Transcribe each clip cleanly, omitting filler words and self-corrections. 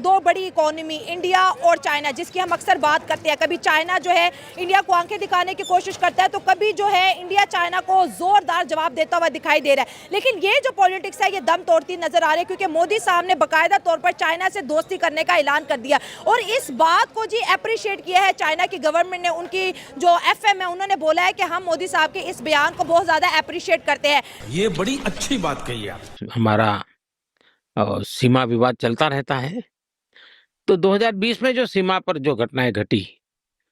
दो बड़ी economy India और चाइना, जिसकी हम अक्सर बात करते हैं। कभी चाइना जो है इंडिया को आंखें दिखाने की कोशिश करता है, तो कभी जो है इंडिया चाइना को जोरदार जवाब देता हुआ दिखाई दे रहा है। लेकिन ये जो पॉलिटिक्स है ये दम तोड़ती नजर आ रही है, क्योंकि मोदी साहब ने बाकायदा तौर पर चाइना से दोस्ती करने का ऐलान कर दिया और इस बात को जी अप्रिशिएट किया है चाइना की गवर्नमेंट ने। उनकी जो एफएम है उन्होंने बोला है कि हम मोदी साहब के इस बयान को बहुत ज्यादा अप्रिशिएट करते हैं। ये बड़ी अच्छी बात कही आप। हमारा सीमा विवाद चलता रहता है। तो 2020 में जो सीमा पर जो घटनाएं घटी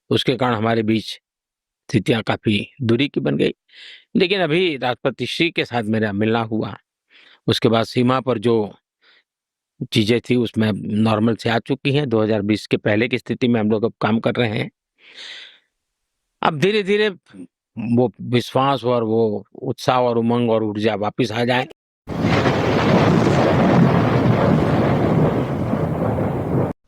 उसके कारण हमारे बीच स्थितियां काफी दूरी की बन गई। लेकिन अभी राष्ट्रपति श्री के साथ मेरा मिलना हुआ, उसके बाद सीमा पर जो चीजें थी उसमें नॉर्मल से आ चुकी हैं। 2020 के पहले की स्थिति में हम लोग अब काम कर रहे हैं। अब धीरे धीरे वो विश्वास और वो उत्साह और उमंग और ऊर्जा वापस आ जाए।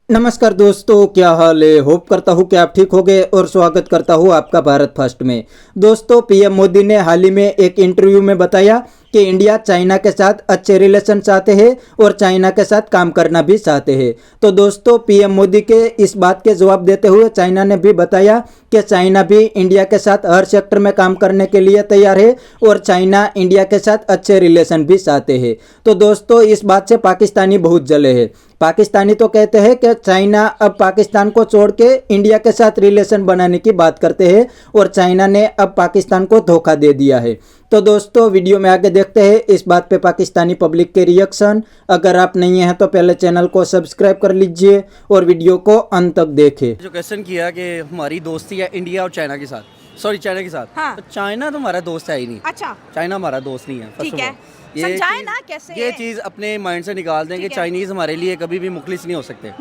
नमस्कार दोस्तों, क्या हाल है। होप करता हूँ कि आप ठीक होंगे और स्वागत करता हूँ आपका भारत फर्स्ट में। दोस्तों, पीएम मोदी ने हाल ही में एक इंटरव्यू में बताया कि इंडिया चाइना के साथ अच्छे रिलेशन चाहते हैं और चाइना के साथ काम करना भी चाहते हैं। तो दोस्तों, पीएम मोदी के इस बात के जवाब देते हुए चाइना ने भी बताया कि चाइना भी इंडिया के साथ हर सेक्टर में काम करने के लिए तैयार है और चाइना इंडिया के साथ अच्छे रिलेशन भी चाहते हैं। तो दोस्तों, इस बात से पाकिस्तानी बहुत जले हैं। पाकिस्तानी तो कहते हैं कि चाइना अब पाकिस्तान को छोड़ के इंडिया के साथ रिलेशन बनाने की बात करते हैं और चाइना ने अब पाकिस्तान को धोखा दे दिया है। तो दोस्तों, वीडियो में आगे देखते हैं इस बात पे पाकिस्तानी पब्लिक के रिएक्शन। अगर आप नहीं हैं तो पहले चैनल को सब्सक्राइब कर लीजिए और वीडियो को अंत तक देखें। जो क्वेश्चन किया कि हमारी दोस्ती है इंडिया और चाइना के साथ, चाइना के साथ, हाँ। तो चाइना तो हमारा दोस्त है ही नहीं। अच्छा, चाइना हमारा दोस्त नहीं है। ठीक है, ये समझाएं ना कैसे ये है? चीज़ अपने माइंड से निकाल दें कि चाइनीज़ हमारे लिए कभी भी मुखलिस नहीं हो सकते।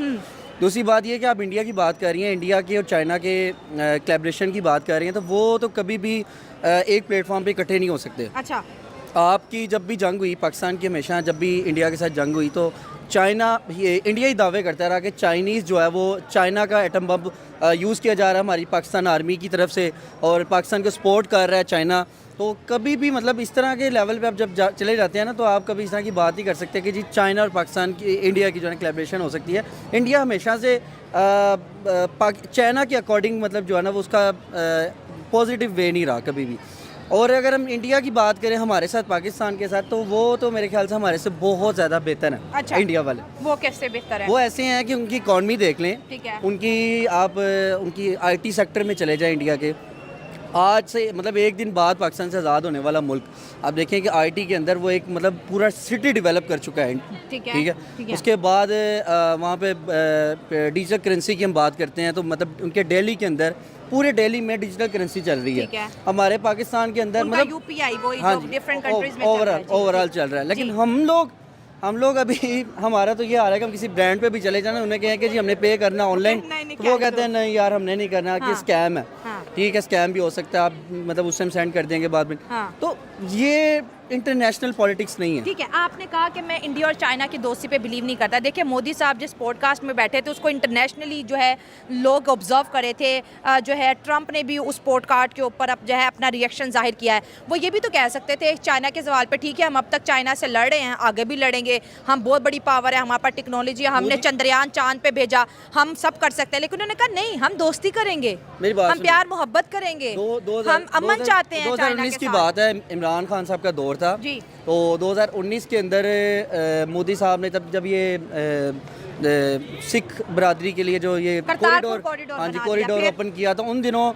दूसरी बात ये कि आप इंडिया की बात कर रही हैं, इंडिया की और चाइना के कोलैबोरेशन की बात कर रही हैं, तो वो तो कभी भी एक प्लेटफॉर्म पे इकट्ठे नहीं हो सकते। अच्छा, आपकी जब भी जंग हुई, पाकिस्तान की हमेशा जब भी इंडिया के साथ जंग हुई तो चाइना इंडिया ही दावे करता रहा कि चाइनीज़ जो है वो चाइना का एटम बम यूज़ किया जा रहा है हमारी पाकिस्तान आर्मी की तरफ से और पाकिस्तान को सपोर्ट कर रहा है चाइना। तो कभी भी मतलब इस तरह के लेवल पे आप जब चले जाते हैं ना, तो आप कभी इस तरह की बात ही कर सकते कि जी चाइना और पाकिस्तान की इंडिया की जो है कोलैबोरेशन हो सकती है। इंडिया हमेशा से चाइना के अकॉर्डिंग मतलब जो है ना वो उसका पॉजिटिव वे नहीं रहा कभी भी। और अगर हम इंडिया की बात करें हमारे साथ पाकिस्तान के साथ, तो वो तो मेरे ख्याल से हमारे से बहुत ज़्यादा बेहतर है। अच्छा, इंडिया वाले वो कैसे बेहतर है? वो ऐसे हैं कि उनकी इकॉनमी देख लें, ठीक है। उनकी आईटी सेक्टर में चले जाएं इंडिया के। आज से मतलब एक दिन बाद पाकिस्तान से आज़ाद होने वाला मुल्क, आप देखें कि आईटी के अंदर वो एक मतलब पूरा सिटी डेवलप कर चुका है। ठीक है। उसके बाद वहाँ पे डिजिटल करेंसी की हम बात करते हैं तो मतलब उनके दिल्ली के अंदर पूरे दिल्ली में डिजिटल करेंसी चल रही है। हमारे पाकिस्तान के अंदर मतलब यूपीआई वो हाँ डिफरेंट कंट्रीज में ओवरऑल चल रहा है। लेकिन हम लोग अभी हमारा तो ये आ रहा है कि हम किसी ब्रांड पे भी चले जाना, उन्हें कहें कि जी हमने पे करना ऑनलाइन, वो कहते हैं नहीं यार हमने नहीं करना, कि स्कैम है। ठीक है, स्कैम भी हो सकता है, आप मतलब उस टाइम सेंड कर देंगे बाद में। तो ये इंटरनेशनल पॉलिटिक्स नहीं है। ठीक है, आपने कहा कि मैं इंडिया और चाइना की दोस्ती पे बिलीव नहीं करता। देखिए, मोदी साहब जिस पॉडकास्ट में बैठे थे उसको इंटरनेशनली जो है लोग ऑब्जर्व करे थे। जो है ट्रंप ने भी उस पॉडकास्ट के ऊपर अब जो है अपना रिएक्शन जाहिर किया है। वो ये भी तो कह सकते थे चाइना के सवाल पे, ठीक है हम अब तक चाइना से लड़ रहे हैं, आगे भी लड़ेंगे, हम बहुत बड़ी पावर है, हमारे पास टेक्नोलॉजी है, हमने चंद्रयान चांद पे भेजा, हम सब कर सकते हैं। लेकिन उन्होंने कहा नहीं, हम दोस्ती करेंगे, हम प्यार मोहब्बत करेंगे, हम अमन चाहते हैं। 2019 की बात है, इमरान खान साहब का दौर था जी। तो 2019 के अंदर मोदी साहब ने तब जब ये सिख बरादरी के लिए जो ये कॉरिडोर ओपन किया था, उन दिनों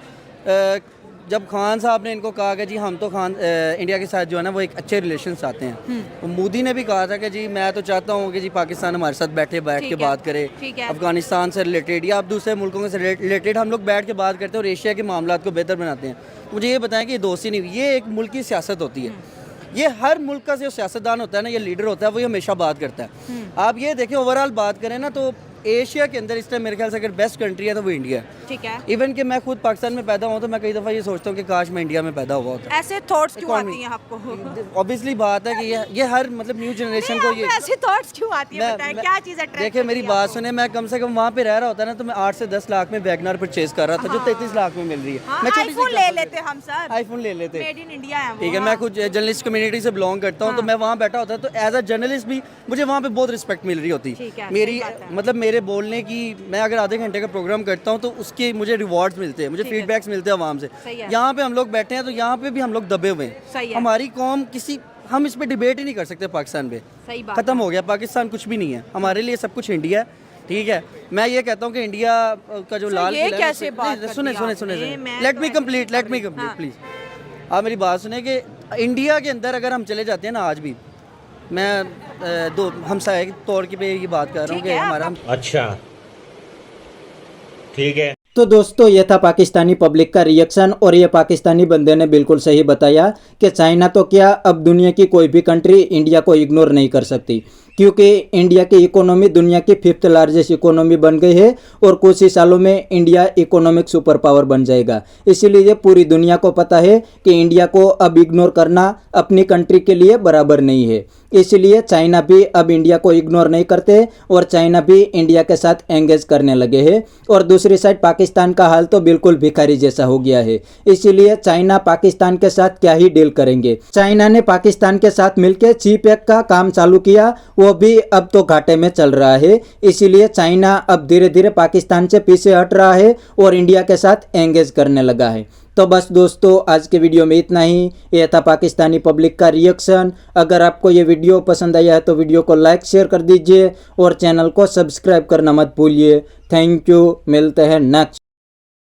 जब खान साहब ने इनको कहा कि जी हम तो इंडिया के साथ जो है ना वो एक अच्छे रिलेशन चाहते हैं, तो मोदी ने भी कहा था कि जी मैं तो चाहता हूँ कि जी पाकिस्तान हमारे साथ बैठ के बात करे, अफगानिस्तान से रिलेटेड या अब दूसरे मुल्कों से रिलेटेड हम लोग बैठ के बात करते हैं और एशिया के मामलों को बेहतर बनाते हैं। मुझे ये बताएं कि ये दोस्ती नहीं, ये एक मुल्क की सियासत होती है। ये हर मुल्क का जो सियासतदान होता है ना, ये लीडर होता है, वो हमेशा बात करता है। आप ये देखें ओवरऑल बात करें ना, तो एशिया के अंदर इस टाइम मेरे ख्याल से अगर बेस्ट कंट्री है तो वो इंडिया है। ठीक है। इवन कि मैं खुद पाकिस्तान में पैदा हुआ तो मैं कई दफ़ा ये सोचता हूँ कि काश मैं इंडिया में पैदा हुआ होता। ऐसे थॉट्स क्यों आती हैं आपको? ऑब्वियसली बात है कि ये हर मतलब न्यू जनरेशन को ये ऐसे थॉट्स क्यों आती है, बताएं क्या चीज़ अट्रैक्ट? देखिए मेरी बात सुने, मैं कम से कम वहाँ पे रह रहा होता ना तो मैं 8 से 10 लाख में वैगनर परचेज कर रहा था, जो 33 लाख में मिल रही है। मैं आईफोन ले लेते हम सर, आईफोन ले लेते, मेड इन इंडिया है वो। ठीक है, मैं खुद जर्नलिस्ट कम्युनिटी से बिलोंग करता हूँ, तो मैं वहाँ बैठा होता तो एज अ जर्नलिस्ट भी मुझे वहाँ पे बहुत रिस्पेक्ट मिल रही होती। मेरी मतलब मेरे बोलने की, मैं अगर आधे घंटे का प्रोग्राम करता हूँ तो उसके मुझे रिवॉर्ड्स मिलते हैं, मुझे फीडबैक्स मिलते हैं आवाम से। यहाँ पे हम लोग बैठे हैं तो यहाँ पे भी हम लोग दबे हुए हैं। हमारी कौम हम इस पे डिबेट ही नहीं कर सकते पाकिस्तान पे। खत्म हो गया, पाकिस्तान कुछ भी नहीं है हमारे लिए, सब कुछ इंडिया है। ठीक है, मैं ये कहता हूँ कि इंडिया का जो लाल ये कैसे बात कर सुने लेट मी कंप्लीट प्लीज। आप मेरी बात सुने कि इंडिया के अंदर अगर हम चले जाते हैं ना, आज भी मैं दो हमसाये के तौर पे ये बात कर रहा हूँ कि हमारा अच्छा ठीक है। तो दोस्तों ये था पाकिस्तानी पब्लिक का रिएक्शन, और ये पाकिस्तानी बंदे ने बिल्कुल सही बताया कि चाइना तो क्या, अब दुनिया की कोई भी कंट्री इंडिया को इग्नोर नहीं कर सकती, क्योंकि इंडिया की इकोनॉमी दुनिया की 5th लार्जेस्ट इकोनॉमी बन गई है और कुछ ही सालों में इंडिया इकोनॉमिक सुपर पावर बन जाएगा। इसीलिए पूरी दुनिया को पता है कि इंडिया को अब इग्नोर करना अपनी कंट्री के लिए बराबर नहीं है। इसलिए चाइना भी अब इंडिया को इग्नोर नहीं करते और चाइना भी इंडिया के साथ एंगेज करने लगे हैं। और दूसरी साइड पाकिस्तान का हाल तो बिल्कुल भिखारी जैसा हो गया है। इसीलिए चाइना पाकिस्तान के साथ क्या ही डील करेंगे। चाइना ने पाकिस्तान के साथ मिलकर चिप एक्ट का काम चालू किया, वो भी अब तो घाटे में चल रहा है। इसीलिए चाइना अब धीरे धीरे पाकिस्तान से पीछे हट रहा है और इंडिया के साथ एंगेज करने लगा है। तो बस दोस्तों आज के वीडियो में इतना ही। यह था पाकिस्तानी पब्लिक का रिएक्शन। अगर आपको ये वीडियो पसंद आया है तो वीडियो को लाइक शेयर कर दीजिए और चैनल को सब्सक्राइब करना मत भूलिए। थैंक यू, मिलते हैं नेक्स्ट।